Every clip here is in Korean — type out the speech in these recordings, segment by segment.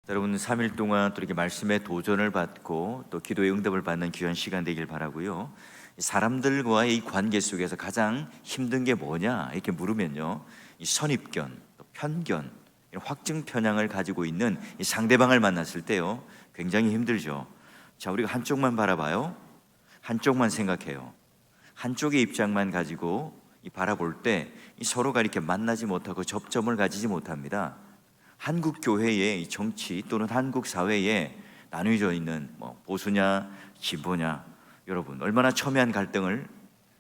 여러분 3일 동안 또 이렇게 말씀의 도전을 받고 또 기도의 응답을 받는 귀한 시간 되길 바라고요. 사람들과의 이 관계 속에서 가장 힘든 게 뭐냐 이렇게 물으면요, 이 선입견, 또 편견, 이런 확증 편향을 가지고 있는 이 상대방을 만났을 때요, 굉장히 힘들죠. 자, 우리가 한쪽만 바라봐요. 한쪽만 생각해요. 한쪽의 입장만 가지고 이 바라볼 때 이 서로가 이렇게 만나지 못하고 접점을 가지지 못합니다. 한국 교회의 정치 또는 한국 사회에 나뉘어져 있는 보수냐 진보냐, 여러분 얼마나 첨예한 갈등을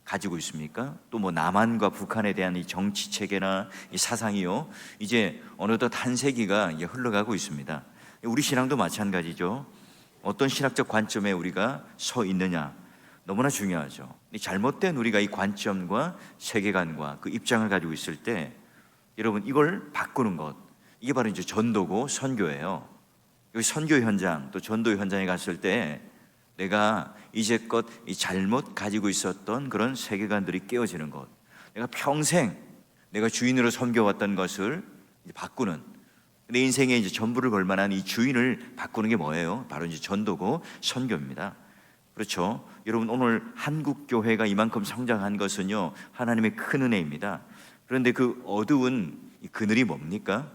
가지고 있습니까? 또 남한과 북한에 대한 이 정치 체계나 이 사상이요, 이제 어느덧 한 세기가 이제 흘러가고 있습니다. 우리 신앙도 마찬가지죠. 어떤 신학적 관점에 우리가 서 있느냐 너무나 중요하죠. 잘못된 우리가 이 관점과 세계관과 그 입장을 가지고 있을 때, 여러분 이걸 바꾸는 것, 이게 바로 이제 전도고 선교예요. 여기 선교 현장 또 전도 현장에 갔을 때 내가 이제껏 이 잘못 가지고 있었던 그런 세계관들이 깨어지는 것, 내가 평생 내가 주인으로 섬겨왔던 것을 이제 바꾸는, 내 인생에 이제 전부를 걸 만한 이 주인을 바꾸는 게 뭐예요? 바로 이제 전도고 선교입니다. 그렇죠? 여러분 오늘 한국 교회가 이만큼 성장한 것은요, 하나님의 큰 은혜입니다. 그런데 그 어두운 이 그늘이 뭡니까?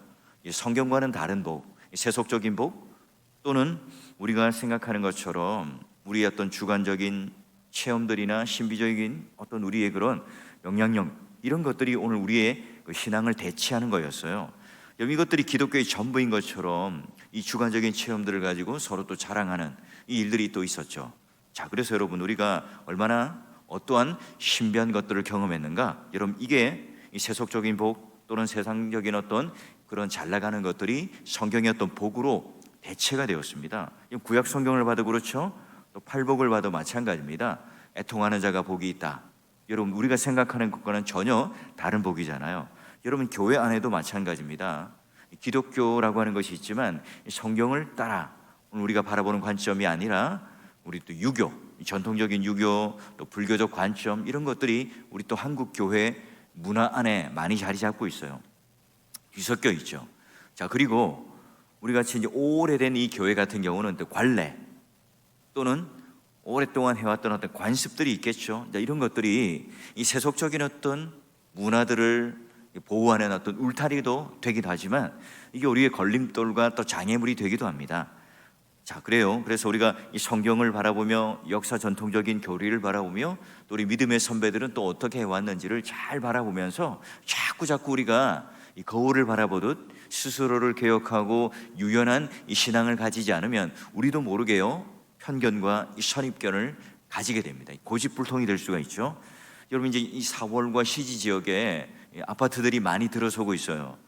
성경과는 다른 복, 세속적인 복, 또는 우리가 생각하는 것처럼 우리의 어떤 주관적인 체험들이나 신비적인 어떤 우리의 그런 영향력, 이런 것들이 오늘 우리의 그 신앙을 대체하는 거였어요. 이것들이 기독교의 전부인 것처럼 이 주관적인 체험들을 가지고 서로 또 자랑하는 이 일들이 또 있었죠. 자, 그래서 여러분 우리가 얼마나 어떠한 신비한 것들을 경험했는가, 여러분 이게 이 세속적인 복 또는 세상적인 어떤 그런 잘 나가는 것들이 성경의 어떤 복으로 대체가 되었습니다. 구약 성경을 봐도 그렇죠. 또 팔복을 봐도 마찬가지입니다. 애통하는 자가 복이 있다. 여러분 우리가 생각하는 것과는 전혀 다른 복이잖아요. 여러분 교회 안에도 마찬가지입니다. 기독교라고 하는 것이 있지만 성경을 따라 오늘 우리가 바라보는 관점이 아니라 우리 또 유교, 전통적인 유교, 또 불교적 관점, 이런 것들이 우리 또 한국 교회 문화 안에 많이 자리 잡고 있어요. 뒤섞여 있죠. 자, 그리고 우리 같이 이제 오래된 이 교회 같은 경우는 또 관례 또는 오랫동안 해왔던 어떤 관습들이 있겠죠. 자, 이런 것들이 이 세속적인 어떤 문화들을 보호하는 어떤 울타리도 되기도 하지만 이게 우리의 걸림돌과 또 장애물이 되기도 합니다. 자, 그래요. 그래서 우리가 이 성경을 바라보며 역사 전통적인 교리를 바라보며 또 우리 믿음의 선배들은 또 어떻게 해왔는지를 잘 바라보면서 자꾸 우리가 이 거울을 바라보듯 스스로를 개혁하고 유연한 이 신앙을 가지지 않으면 우리도 모르게요, 편견과 이 선입견을 가지게 됩니다. 고집불통이 될 수가 있죠. 여러분 이제 이 사월과 시지 지역에 아파트들이 많이 들어서고 있어요.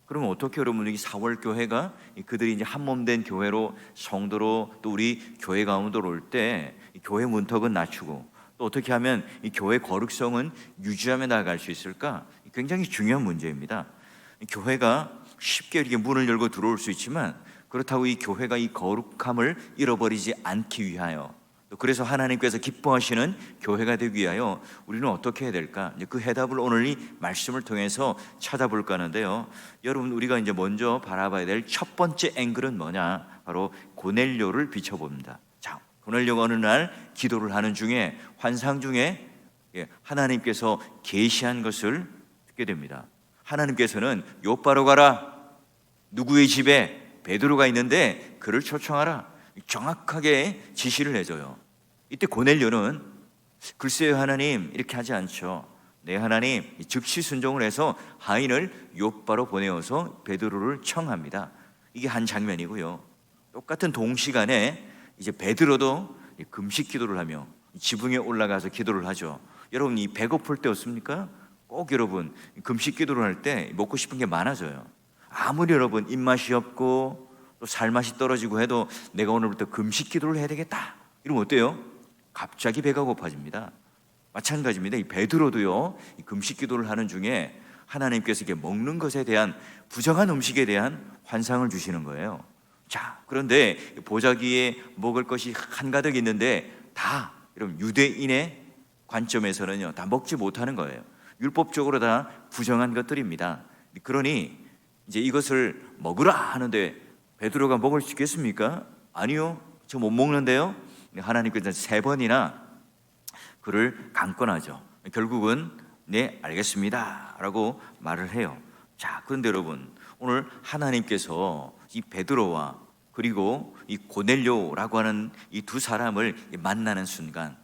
그러면 어떻게 여러분 이 사월 교회가 그들이 이제 한몸된 교회로 성도로 또 우리 교회 가운데로 올 때 교회 문턱은 낮추고 또 어떻게 하면 이 교회 거룩성은 유지하며 나아갈 수 있을까? 굉장히 중요한 문제입니다. 교회가 쉽게 이렇게 문을 열고 들어올 수 있지만 그렇다고 이 교회가 이 거룩함을 잃어버리지 않기 위하여, 또 그래서 하나님께서 기뻐하시는 교회가 되기 위하여 우리는 어떻게 해야 될까? 이제 그 해답을 오늘 이 말씀을 통해서 찾아볼까 하는데요. 여러분 우리가 이제 먼저 바라봐야 될 첫 번째 앵글은 뭐냐? 바로 고넬료를 비춰봅니다. 자, 고넬료가 어느 날 기도를 하는 중에 환상 중에 하나님께서 계시한 것을 듣게 됩니다. 하나님께서는 요바로 가라, 누구의 집에 베드로가 있는데 그를 초청하라, 정확하게 지시를 해줘요. 이때 고넬료는 글쎄요 하나님, 이렇게 하지 않죠. 네 하나님, 즉시 순종을 해서 하인을 요바로 보내어서 베드로를 청합니다. 이게 한 장면이고요. 똑같은 동시간에 이제 베드로도 금식 기도를 하며 지붕에 올라가서 기도를 하죠. 여러분 이 배고플 때 없습니까? 꼭 여러분 금식 기도를 할 때 먹고 싶은 게 많아져요. 아무리 여러분 입맛이 없고 또 살맛이 떨어지고 해도 내가 오늘부터 금식 기도를 해야 되겠다 이러면 어때요? 갑자기 배가 고파집니다. 마찬가지입니다. 이 베드로도요, 이 금식 기도를 하는 중에 하나님께서 이게 먹는 것에 대한 부정한 음식에 대한 환상을 주시는 거예요. 자, 그런데 보자기에 먹을 것이 한가득 있는데 다 여러분 유대인의 관점에서는요 다 먹지 못하는 거예요. 율법적으로 다 부정한 것들입니다. 그러니 이제 이것을 먹으라 하는데 베드로가 먹을 수 있겠습니까? 아니요, 저 못 먹는데요. 하나님께서 3번이나 그를 강권하죠. 결국은 네, 알겠습니다 라고 말을 해요. 자, 그런데 여러분, 오늘 하나님께서 이 베드로와 그리고 이 고넬료라고 하는 이 두 사람을 만나는 순간,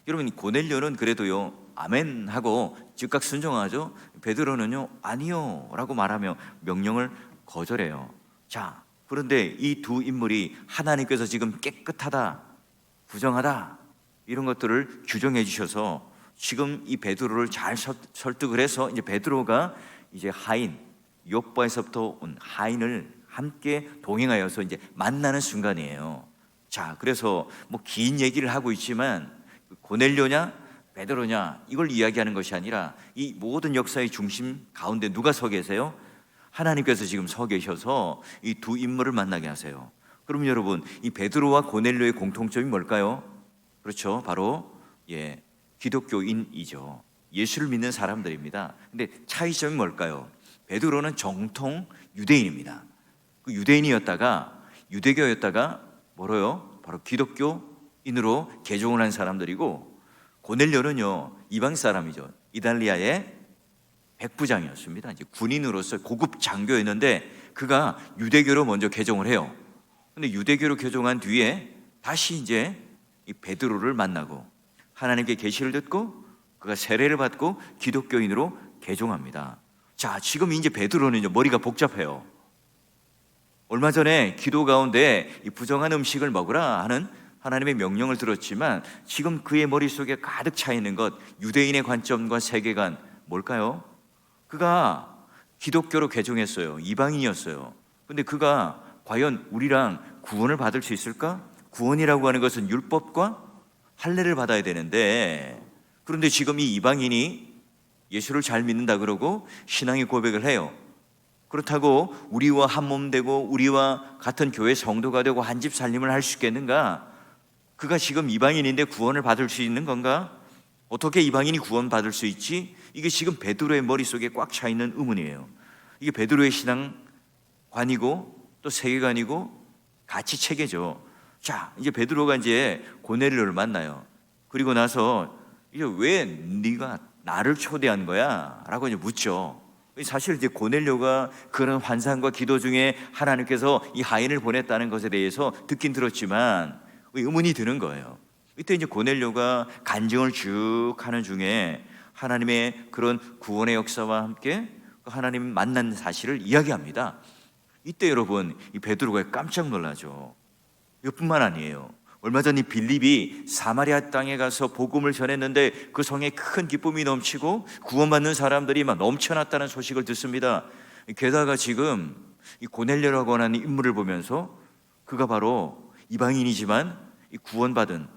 여러분, 이 고넬료는 그래도요 아멘 하고 즉각 순종하죠. 베드로는요 아니요 라고 말하며 명령을 거절해요. 자, 그런데 이 두 인물이 하나님께서 지금 깨끗하다, 부정하다 이런 것들을 규정해 주셔서 지금 이 베드로를 잘 설득을 해서 이제 베드로가 이제 하인, 욥바에서부터 온 하인을 함께 동행하여서 이제 만나는 순간이에요. 자, 그래서 뭐 긴 얘기를 하고 있지만 고넬료냐 베드로냐 이걸 이야기하는 것이 아니라 이 모든 역사의 중심 가운데 누가 서 계세요? 하나님께서 지금 서 계셔서 이 두 인물을 만나게 하세요. 그럼 여러분, 이 베드로와 고넬료의 공통점이 뭘까요? 그렇죠, 바로 기독교인이죠. 예수를 믿는 사람들입니다. 근데 차이점이 뭘까요? 베드로는 정통 유대인입니다. 그 유대인이었다가 유대교였다가 뭐로요? 바로 기독교인으로 개종을 한 사람들이고, 고넬료는요 이방 사람이죠. 이달리아의 백부장이었습니다. 이제 군인으로서 고급 장교였는데 그가 유대교로 먼저 개종을 해요. 근데 유대교로 개종한 뒤에 다시 이제 이 베드로를 만나고 하나님께 계시를 듣고 그가 세례를 받고 기독교인으로 개종합니다. 자, 지금 이제 베드로는요 머리가 복잡해요. 얼마 전에 기도 가운데 이 부정한 음식을 먹으라 하는 하나님의 명령을 들었지만 지금 그의 머릿속에 가득 차 있는 것, 유대인의 관점과 세계관 뭘까요? 그가 기독교로 개종했어요. 이방인이었어요. 근데 그가 과연 우리랑 구원을 받을 수 있을까? 구원이라고 하는 것은 율법과 할례를 받아야 되는데, 그런데 지금 이 이방인이 예수를 잘 믿는다 그러고 신앙의 고백을 해요. 그렇다고 우리와 한 몸 되고 우리와 같은 교회 성도가 되고 한 집 살림을 할 수 있겠는가? 그가 지금 이방인인데 구원을 받을 수 있는 건가? 어떻게 이방인이 구원받을 수 있지? 이게 지금 베드로의 머릿속에 꽉 차 있는 의문이에요. 이게 베드로의 신앙관이고 또 세계관이고 가치 체계죠. 자, 이제 베드로가 이제 고넬료를 만나요. 그리고 나서 이제 왜 네가 나를 초대한 거야? 라고 이제 묻죠. 사실 이제 고넬료가 그런 환상과 기도 중에 하나님께서 이 하인을 보냈다는 것에 대해서 듣긴 들었지만 의문이 드는 거예요. 이때 이제 고넬료가 간증을 쭉 하는 중에 하나님의 그런 구원의 역사와 함께 하나님 만난 사실을 이야기합니다. 이때 여러분, 이 베드로가 깜짝 놀라죠. 이것뿐만 아니에요. 얼마 전 이 빌립이 사마리아 땅에 가서 복음을 전했는데 그 성에 큰 기쁨이 넘치고 구원받는 사람들이 막 넘쳐났다는 소식을 듣습니다. 게다가 지금 이 고넬료라고 하는 인물을 보면서 그가 바로 이방인이지만 이 구원받은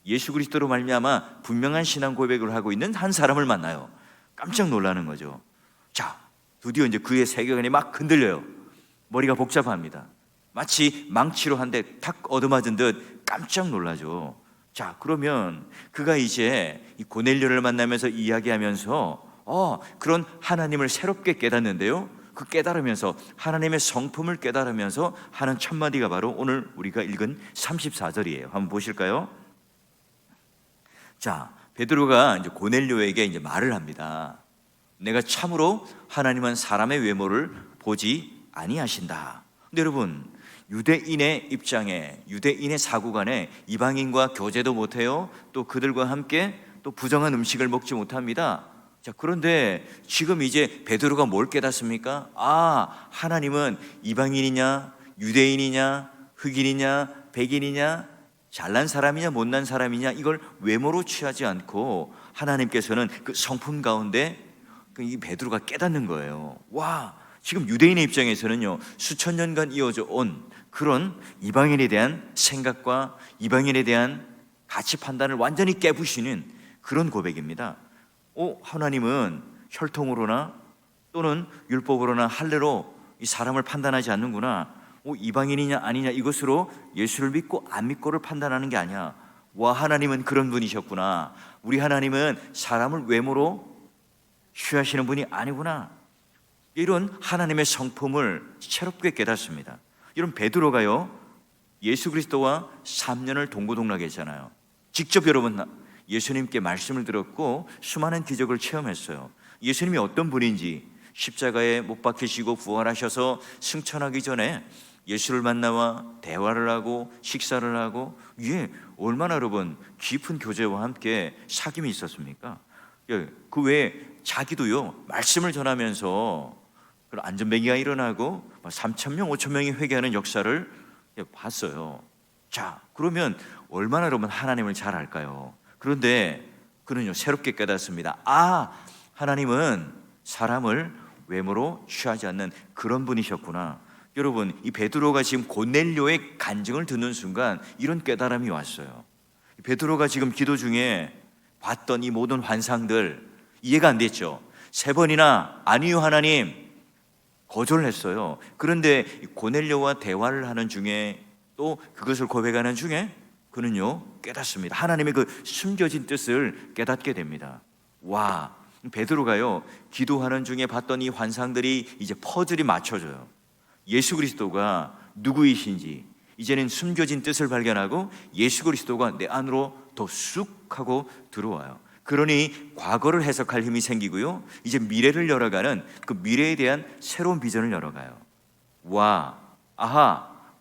예수 그리스도로 말미암아 분명한 신앙 고백을 하고 있는 한 사람을 만나요. 깜짝 놀라는 거죠. 자, 드디어 이제 그의 세계관이 막 흔들려요. 머리가 복잡합니다. 마치 망치로 한 대 탁 얻어맞은 듯 깜짝 놀라죠. 자, 그러면 그가 이제 이 고넬료를 만나면서 이야기하면서 그런 하나님을 새롭게 깨닫는데요, 그 깨달으면서 하나님의 성품을 깨달으면서 하는 첫 마디가 바로 오늘 우리가 읽은 34절이에요. 한번 보실까요? 자, 베드로가 이제 고넬료에게 이제 말을 합니다. 내가 참으로 하나님은 사람의 외모를 보지 아니하신다. 근데 여러분, 유대인의 입장에, 유대인의 사고관에 이방인과 교제도 못해요. 또 그들과 함께 또 부정한 음식을 먹지 못합니다. 자, 그런데 지금 이제 베드로가 뭘 깨닫습니까? 하나님은 이방인이냐 유대인이냐 흑인이냐 백인이냐 잘난 사람이냐 못난 사람이냐 이걸 외모로 취하지 않고 하나님께서는 그 성품 가운데 이 베드로가 깨닫는 거예요. 와, 지금 유대인의 입장에서는요 수천 년간 이어져 온 그런 이방인에 대한 생각과 이방인에 대한 가치 판단을 완전히 깨부시는 그런 고백입니다. 하나님은 혈통으로나 또는 율법으로나 할례로 이 사람을 판단하지 않는구나. 이방인이냐 아니냐 이것으로 예수를 믿고 안 믿고를 판단하는 게 아니야. 와, 하나님은 그런 분이셨구나. 우리 하나님은 사람을 외모로 취하시는 분이 아니구나. 이런 하나님의 성품을 새롭게 깨닫습니다. 여러분, 베드로가요 예수 그리스도와 3년을 동고동락했잖아요. 직접 여러분 예수님께 말씀을 들었고 수많은 기적을 체험했어요. 예수님이 어떤 분인지, 십자가에 못 박히시고 부활하셔서 승천하기 전에 예수를 만나와 대화를 하고 식사를 하고, 이게 얼마나 여러분 깊은 교제와 함께 사귐이 있었습니까? 그 외에 자기도요 말씀을 전하면서 안전뱅이가 일어나고 3,000명 5,000명이 회개하는 역사를 봤어요. 자, 그러면 얼마나 여러분 하나님을 잘 알까요? 그런데 그는요 새롭게 깨닫습니다. 하나님은 사람을 외모로 취하지 않는 그런 분이셨구나. 여러분, 이 베드로가 지금 고넬료의 간증을 듣는 순간 이런 깨달음이 왔어요. 베드로가 지금 기도 중에 봤던 이 모든 환상들 이해가 안 됐죠. 3번이나 아니요 하나님 거절을 했어요. 그런데 고넬료와 대화를 하는 중에, 또 그것을 고백하는 중에 그는요 깨닫습니다. 하나님의 그 숨겨진 뜻을 깨닫게 됩니다. 와, 베드로가요 기도하는 중에 봤던 이 환상들이 이제 퍼즐이 맞춰져요. 예수 그리스도가 누구이신지 이제는 숨겨진 뜻을 발견하고 예수 그리스도가 내 안으로 더 쑥 하고 들어와요. 그러니 과거를 해석할 힘이 생기고요, 이제 미래를 열어가는 그 미래에 대한 새로운 비전을 열어가요.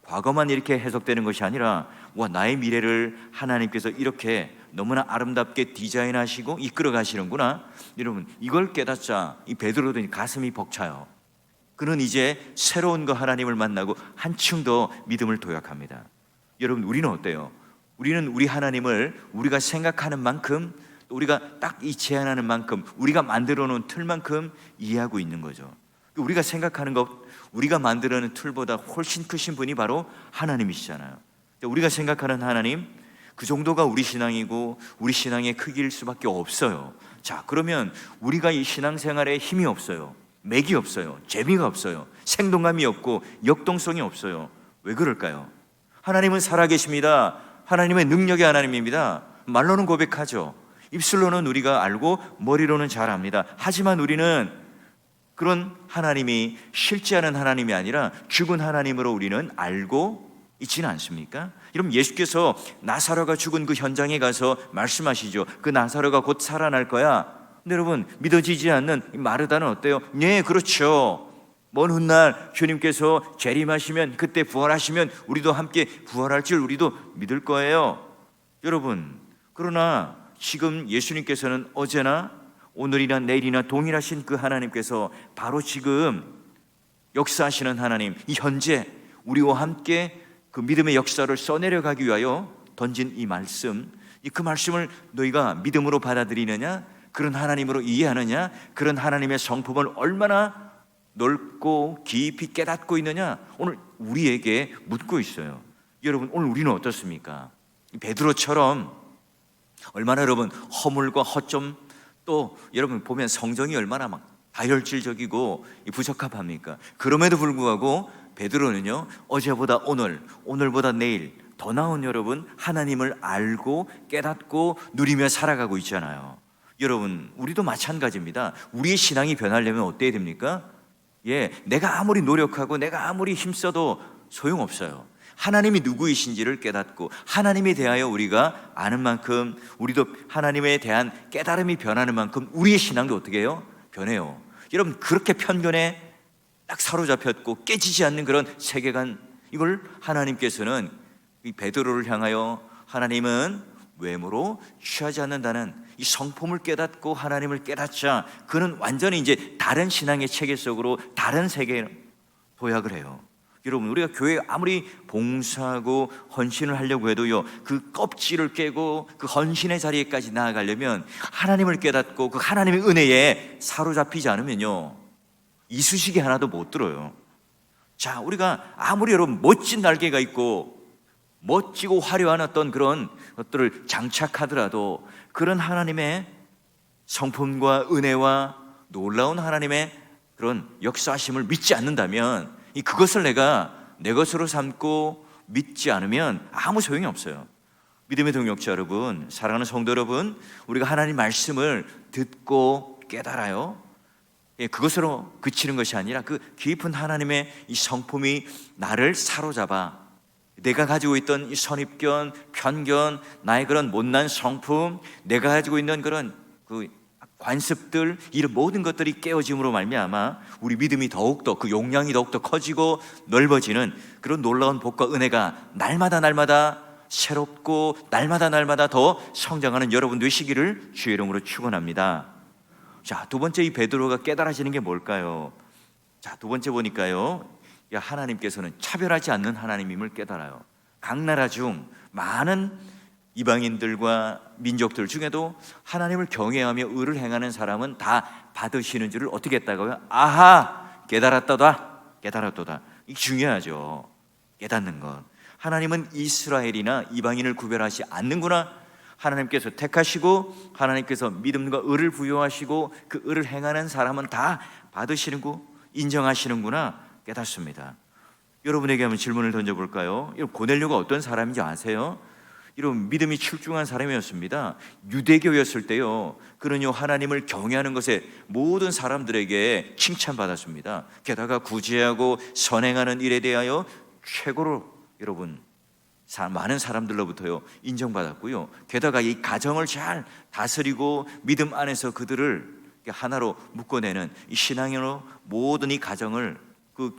과거만 이렇게 해석되는 것이 아니라 나의 미래를 하나님께서 이렇게 너무나 아름답게 디자인하시고 이끌어 가시는구나. 여러분, 이걸 깨닫자 이 베드로도 가슴이 벅차요. 그는 이제 새로운 거 하나님을 만나고 한층 더 믿음을 도약합니다. 여러분, 우리는 어때요? 우리는 우리 하나님을 우리가 생각하는 만큼, 우리가 딱 이 제안하는 만큼, 우리가 만들어 놓은 틀만큼 이해하고 있는 거죠. 우리가 생각하는 것, 우리가 만들어 놓은 틀보다 훨씬 크신 분이 바로 하나님이시잖아요. 우리가 생각하는 하나님, 그 정도가 우리 신앙이고 우리 신앙의 크기일 수밖에 없어요. 자, 그러면 우리가 이 신앙생활에 힘이 없어요, 맥이 없어요, 재미가 없어요, 생동감이 없고 역동성이 없어요. 왜 그럴까요? 하나님은 살아계십니다. 하나님의 능력의 하나님입니다. 말로는 고백하죠. 입술로는 우리가 알고 머리로는 잘 압니다. 하지만 우리는 그런 하나님이 실제하는 하나님이 아니라 죽은 하나님으로 우리는 알고 있지는 않습니까? 여러분, 예수께서 나사로가 죽은 그 현장에 가서 말씀하시죠. 그 나사로가 곧 살아날 거야. 근데 여러분, 믿어지지 않는 마르다는 어때요? 네, 그렇죠. 먼 훗날 주님께서 재림하시면, 그때 부활하시면 우리도 함께 부활할 줄 우리도 믿을 거예요. 여러분, 그러나 지금 예수님께서는 어제나 오늘이나 내일이나 동일하신 그 하나님께서 바로 지금 역사하시는 하나님, 이 현재 우리와 함께 그 믿음의 역사를 써내려가기 위하여 던진 이 말씀, 그 말씀을 너희가 믿음으로 받아들이느냐, 그런 하나님으로 이해하느냐, 그런 하나님의 성품을 얼마나 넓고 깊이 깨닫고 있느냐, 오늘 우리에게 묻고 있어요. 여러분, 오늘 우리는 어떻습니까? 베드로처럼 얼마나 여러분 허물과 허점, 또 여러분 보면 성정이 얼마나 막 다혈질적이고 부적합합니까? 그럼에도 불구하고 베드로는요 어제보다 오늘, 오늘보다 내일 더 나은 여러분 하나님을 알고 깨닫고 누리며 살아가고 있잖아요. 여러분, 우리도 마찬가지입니다. 우리의 신앙이 변하려면 어때야 됩니까? 내가 아무리 노력하고 내가 아무리 힘써도 소용없어요. 하나님이 누구이신지를 깨닫고 하나님에 대하여 우리가 아는 만큼, 우리도 하나님에 대한 깨달음이 변하는 만큼 우리의 신앙도 어떻게 해요? 변해요. 여러분, 그렇게 편견에 딱 사로잡혔고 깨지지 않는 그런 세계관, 이걸 하나님께서는 이 베드로를 향하여 하나님은 외모로 취하지 않는다는 이 성품을 깨닫고 하나님을 깨닫자, 그는 완전히 이제 다른 신앙의 체계 속으로 다른 세계에 도약을 해요. 여러분, 우리가 교회에 아무리 봉사하고 헌신을 하려고 해도요, 그 껍질을 깨고 그 헌신의 자리에까지 나아가려면 하나님을 깨닫고 그 하나님의 은혜에 사로잡히지 않으면요, 이쑤시개 하나도 못 들어요. 자, 우리가 아무리 여러분 멋진 날개가 있고 멋지고 화려한 어떤 그런 것들을 장착하더라도 그런 하나님의 성품과 은혜와 놀라운 하나님의 그런 역사하심을 믿지 않는다면, 그것을 내가 내 것으로 삼고 믿지 않으면 아무 소용이 없어요. 믿음의 동역자 여러분, 사랑하는 성도 여러분, 우리가 하나님 말씀을 듣고 깨달아요. 그것으로 그치는 것이 아니라 그 깊은 하나님의 이 성품이 나를 사로잡아 내가 가지고 있던 이 선입견, 편견, 나의 그런 못난 성품, 내가 가지고 있는 그런 그 관습들, 이런 모든 것들이 깨어짐으로 말미암아 우리 믿음이 더욱더 그 용량이 더욱더 커지고 넓어지는 그런 놀라운 복과 은혜가 날마다 새롭고 날마다 더 성장하는 여러분 되시기를 주의 이름으로 축원합니다. 자, 두 번째 이 베드로가 깨달아지는 게 뭘까요? 자, 두 번째 보니까요, 하나님께서는 차별하지 않는 하나님임을 깨달아요. 각 나라 중 많은 이방인들과 민족들 중에도 하나님을 경외하며 의를 행하는 사람은 다 받으시는 줄을 어떻게 했다고요? 아하, 깨달았도다. 이게 중요하죠. 깨닫는 것. 하나님은 이스라엘이나 이방인을 구별하지 않는구나. 하나님께서 택하시고 하나님께서 믿음과 의를 부여하시고 그 의를 행하는 사람은 다 받으시는구, 인정하시는구나 깨닫습니다. 여러분에게 한번 질문을 던져볼까요? 고넬료가 어떤 사람인지 아세요? 이런 믿음이 출중한 사람이었습니다. 유대교였을 때요, 그는요 하나님을 경외하는 것에 모든 사람들에게 칭찬받았습니다. 게다가 구제하고 선행하는 일에 대하여 최고로 여러분 많은 사람들로부터요 인정받았고요. 게다가 이 가정을 잘 다스리고 믿음 안에서 그들을 하나로 묶어내는 이 신앙으로 모든 이 가정을 그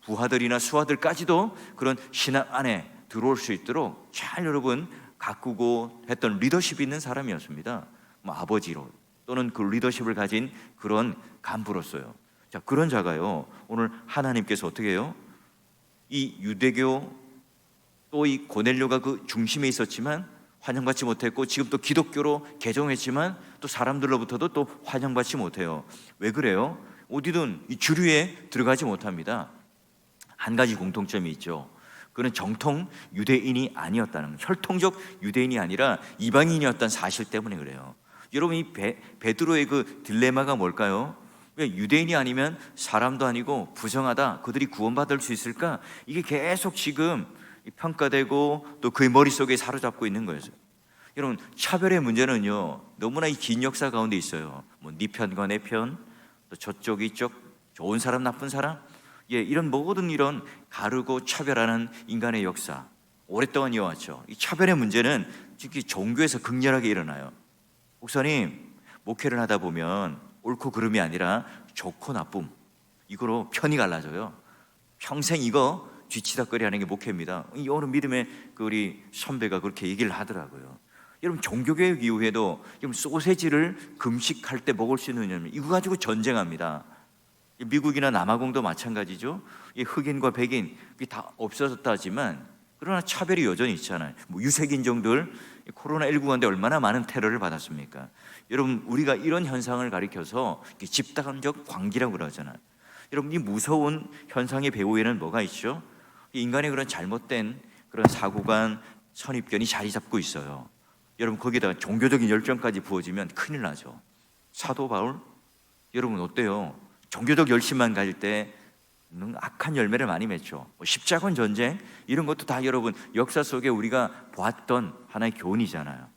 부하들이나 수하들까지도 그런 신앙 안에 들어올 수 있도록 잘 여러분 가꾸고 했던 리더십이 있는 사람이었습니다. 아버지로 또는 그 리더십을 가진 그런 간부로서요. 자, 그런 자가요 오늘 하나님께서 어떻게 해요? 이 유대교 또 이 고넬료가 그 중심에 있었지만 환영받지 못했고, 지금 또 기독교로 개종했지만 또 사람들로부터도 또 환영받지 못해요. 왜 그래요? 어디든 이 주류에 들어가지 못합니다. 한 가지 공통점이 있죠. 그는 정통 유대인이 아니었다는, 혈통적 유대인이 아니라 이방인이었던 사실 때문에 그래요. 여러분, 이 베드로의 그 딜레마가 뭘까요? 왜 유대인이 아니면 사람도 아니고 부정하다, 그들이 구원받을 수 있을까? 이게 계속 지금 평가되고 또 그의 머릿속에 사로잡고 있는 거예요. 여러분, 차별의 문제는요 너무나 이 긴 역사 가운데 있어요. 네 편과 내 편, 또 저쪽 이쪽, 좋은 사람 나쁜 사람, 이런 모든 이런 가르고 차별하는 인간의 역사 오랫동안 이어왔죠. 이 차별의 문제는 특히 종교에서 극렬하게 일어나요. 목사님, 목회를 하다 보면 옳고 그름이 아니라 좋고 나쁨, 이거로 편이 갈라져요. 평생 이거 뒤치다거리 하는 게 목회입니다. 어느 믿음의 우리 선배가 그렇게 얘기를 하더라고요. 여러분, 종교개혁 이후에도 소세지를 금식할 때 먹을 수 있는, 이거 가지고 전쟁합니다. 미국이나 남아공도 마찬가지죠. 흑인과 백인 다 없어졌다 하지만 그러나 차별이 여전히 있잖아요. 유색인종들 코로나19 가운데 얼마나 많은 테러를 받았습니까? 여러분, 우리가 이런 현상을 가리켜서 집단적 광기라고 그러잖아요. 여러분, 이 무서운 현상의 배후에는 뭐가 있죠? 인간의 그런 잘못된 그런 사고관, 선입견이 자리 잡고 있어요. 여러분, 거기다가 종교적인 열정까지 부어지면 큰일 나죠. 사도 바울, 여러분 어때요? 종교적 열심만 가질 때 악한 열매를 많이 맺죠. 십자군 전쟁, 이런 것도 다 여러분 역사 속에 우리가 보았던 하나의 교훈이잖아요.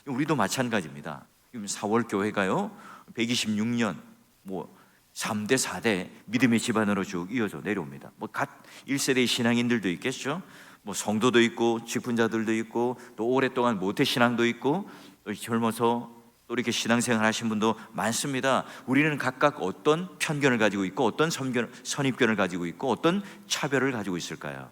우리도 마찬가지입니다. 4월 교회가요 126년 3대 4대 믿음의 집안으로 쭉 이어져 내려옵니다. 갓 1세대 신앙인들도 있겠죠. 성도도 있고 직분자들도 있고 또 오랫동안 모태신앙도 있고 또 젊어서 또 이렇게 신앙생활 하신 분도 많습니다. 우리는 각각 어떤 편견을 가지고 있고 어떤 선입견을 가지고 있고 어떤 차별을 가지고 있을까요?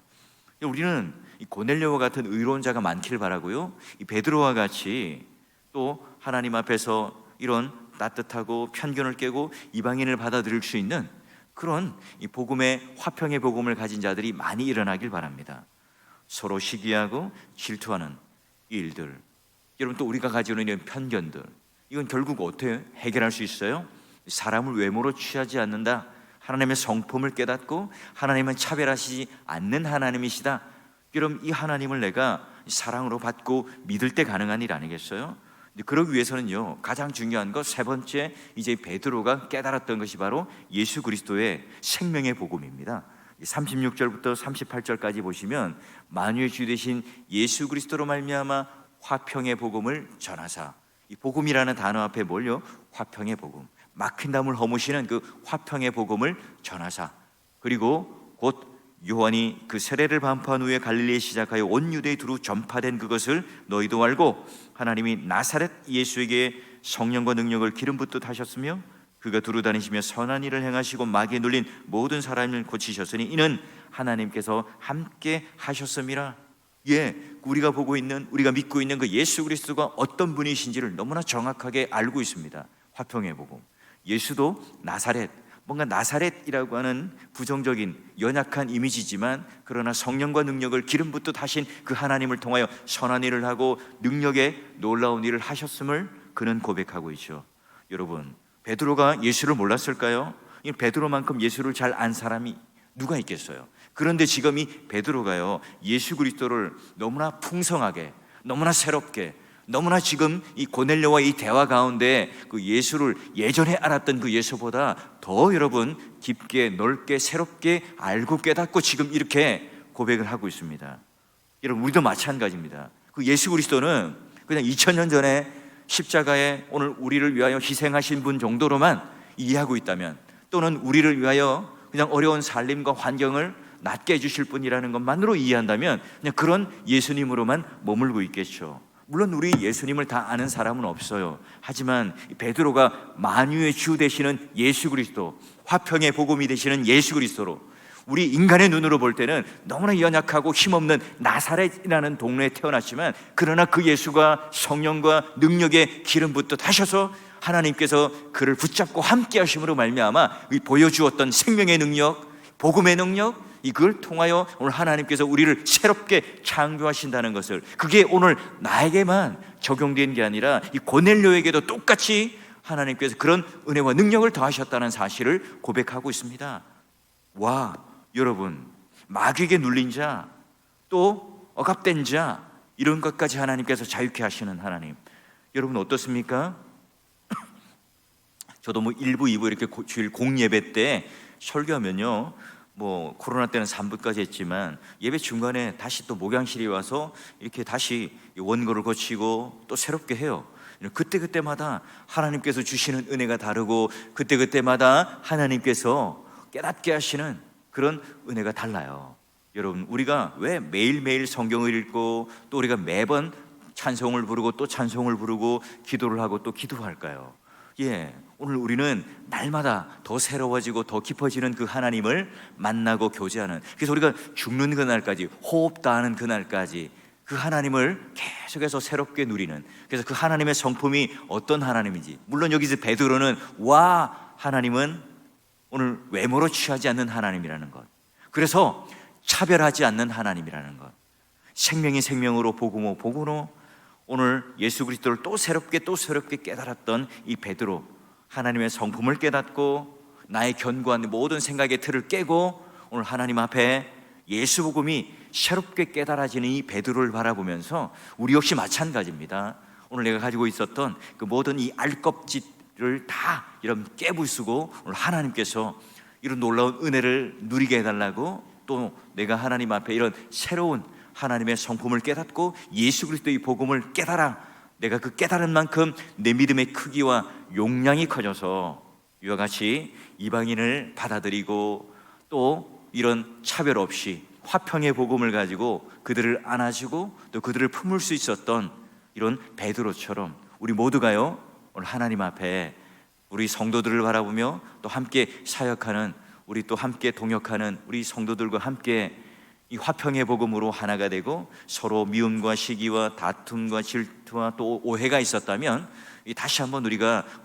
우리는 이 고넬료와 같은 의로운 자가 많기를 바라고요, 이 베드로와 같이 또 하나님 앞에서 이런 따뜻하고 편견을 깨고 이방인을 받아들일 수 있는 그런 이 복음의 화평의 복음을 가진 자들이 많이 일어나길 바랍니다. 서로 시기하고 질투하는 일들, 여러분, 또 우리가 가지고 있는 편견들, 이건 결국 어떻게 해결할 수 있어요? 사람을 외모로 취하지 않는다. 하나님의 성품을 깨닫고 하나님은 차별하시지 않는 하나님이시다. 여러분, 이 하나님을 내가 사랑으로 받고 믿을 때 가능한 일 아니겠어요? 그러기 위해서는요 가장 중요한 거 세 번째, 이제 베드로가 깨달았던 것이 바로 예수 그리스도의 생명의 복음입니다. 36절부터 38절까지 보시면 만유의 주 되신 예수 그리스도로 말미암아 화평의 복음을 전하사, 이 복음이라는 단어 앞에 뭘요? 화평의 복음, 막힌 담을 허무시는 그 화평의 복음을 전하사, 그리고 곧 요한이 그 세례를 반포한 후에 갈릴리에 시작하여 온 유대에 두루 전파된 그것을 너희도 알고, 하나님이 나사렛 예수에게 성령과 능력을 기름 붓듯 하셨으며 그가 두루 다니시며 선한 일을 행하시고 마귀에 눌린 모든 사람을 고치셨으니 이는 하나님께서 함께 하셨음이라. 우리가 보고 있는, 우리가 믿고 있는 그 예수 그리스도가 어떤 분이신지를 너무나 정확하게 알고 있습니다. 화평의 복음. 예수도 나사렛, 뭔가 나사렛이라고 하는 부정적인 연약한 이미지지만, 그러나 성령과 능력을 기름 붓듯 하신 그 하나님을 통하여 선한 일을 하고 능력의 놀라운 일을 하셨음을 그는 고백하고 있죠. 여러분, 베드로가 예수를 몰랐을까요? 베드로만큼 예수를 잘 안 사람이 누가 있겠어요? 그런데 지금 이 베드로가요, 예수 그리스도를 너무나 풍성하게, 너무나 새롭게, 너무나 지금 이 고넬료와 이 대화 가운데 그 예수를 예전에 알았던 그 예수보다 더 여러분 깊게, 넓게, 새롭게 알고 깨닫고 지금 이렇게 고백을 하고 있습니다. 여러분, 우리도 마찬가지입니다. 그 예수 그리스도는 그냥 2000년 전에 십자가에 오늘 우리를 위하여 희생하신 분 정도로만 이해하고 있다면, 또는 우리를 위하여 그냥 어려운 살림과 환경을 낫게 해주실 분이라는 것만으로 이해한다면 그냥 그런 예수님으로만 머물고 있겠죠. 물론 우리 예수님을 다 아는 사람은 없어요. 하지만 베드로가 만유의 주 되시는 예수 그리스도, 화평의 복음이 되시는 예수 그리스도로, 우리 인간의 눈으로 볼 때는 너무나 연약하고 힘없는 나사렛이라는 동네에 태어났지만, 그러나 그 예수가 성령과 능력의 기름 붓듯 하셔서 하나님께서 그를 붙잡고 함께 하심으로 말미암아 보여주었던 생명의 능력, 복음의 능력, 이걸 통하여 오늘 하나님께서 우리를 새롭게 창조하신다는 것을, 그게 오늘 나에게만 적용된 게 아니라 이 고넬료에게도 똑같이 하나님께서 그런 은혜와 능력을 더하셨다는 사실을 고백하고 있습니다. 와, 여러분, 마귀에게 눌린 자, 또 억압된 자, 이런 것까지 하나님께서 자유케 하시는 하나님, 여러분 어떻습니까? 저도 뭐 1부, 2부 이렇게 주일 공예배 때 설교하면요, 뭐 코로나 때는 3부까지 했지만 예배 중간에 다시 또 목양실이 와서 이렇게 다시 원고를 고치고 또 새롭게 해요. 그때마다 하나님께서 주시는 은혜가 다르고, 그때마다 하나님께서 깨닫게 하시는 그런 은혜가 달라요. 여러분, 우리가 왜 매일매일 성경을 읽고 또 우리가 매번 찬송을 부르고 또 찬송을 부르고 기도를 하고 또 기도할까요? 오늘 우리는 날마다 더 새로워지고 더 깊어지는 그 하나님을 만나고 교제하는, 그래서 우리가 죽는 그날까지, 호흡 다하는 그날까지 그 하나님을 계속해서 새롭게 누리는, 그래서 그 하나님의 성품이 어떤 하나님인지, 물론 여기서 베드로는 하나님은 오늘 외모로 취하지 않는 하나님이라는 것, 그래서 차별하지 않는 하나님이라는 것, 생명이 생명으로, 복음이 복음으로, 오늘 예수 그리스도를 또 새롭게 깨달았던 이 베드로, 하나님의 성품을 깨닫고 나의 견고한 모든 생각의 틀을 깨고 오늘 하나님 앞에 예수 복음이 새롭게 깨달아지는 이 베드로를 바라보면서 우리 역시 마찬가지입니다. 오늘 내가 가지고 있었던 그 모든 이 알껍질을 다 이런 깨부수고 오늘 하나님께서 이런 놀라운 은혜를 누리게 해달라고, 또 내가 하나님 앞에 이런 새로운 하나님의 성품을 깨닫고 예수 그리스도의 복음을 깨달아, 내가 그 깨달은 만큼 내 믿음의 크기와 용량이 커져서 이와 같이 이방인을 받아들이고 또 이런 차별 없이 화평의 복음을 가지고 그들을 안아주고 또 그들을 품을 수 있었던 이런 베드로처럼 우리 모두가요, 오늘 하나님 앞에 우리 성도들을 바라보며 또 함께 사역하는, 우리 또 함께 동역하는 우리 성도들과 함께 이 화평의 복음으로 하나가 되고, 서로 미움과 시기와 다툼과 질투와 또 오해가 있었다면 다시 한번 우리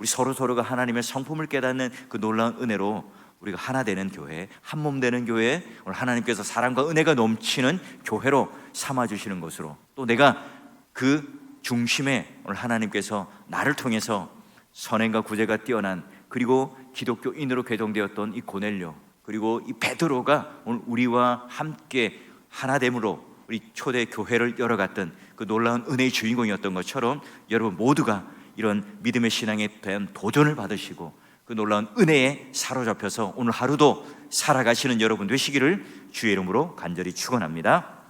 서로가 하나님의 성품을 깨닫는 그 놀라운 은혜로 우리가 하나 되는 교회, 한 몸 되는 교회, 오늘 하나님께서 사랑과 은혜가 넘치는 교회로 삼아주시는 것으로, 또 내가 그 중심에 오늘 하나님께서 나를 통해서 선행과 구제가 뛰어난, 그리고 기독교인으로 개종되었던 이 고넬료, 그리고 이 베드로가 오늘 우리와 함께 하나됨으로 우리 초대 교회를 열어갔던 그 놀라운 은혜의 주인공이었던 것처럼, 여러분 모두가 이런 믿음의 신앙에 대한 도전을 받으시고 그 놀라운 은혜에 사로잡혀서 오늘 하루도 살아가시는 여러분 되시기를 주의 이름으로 간절히 축원합니다.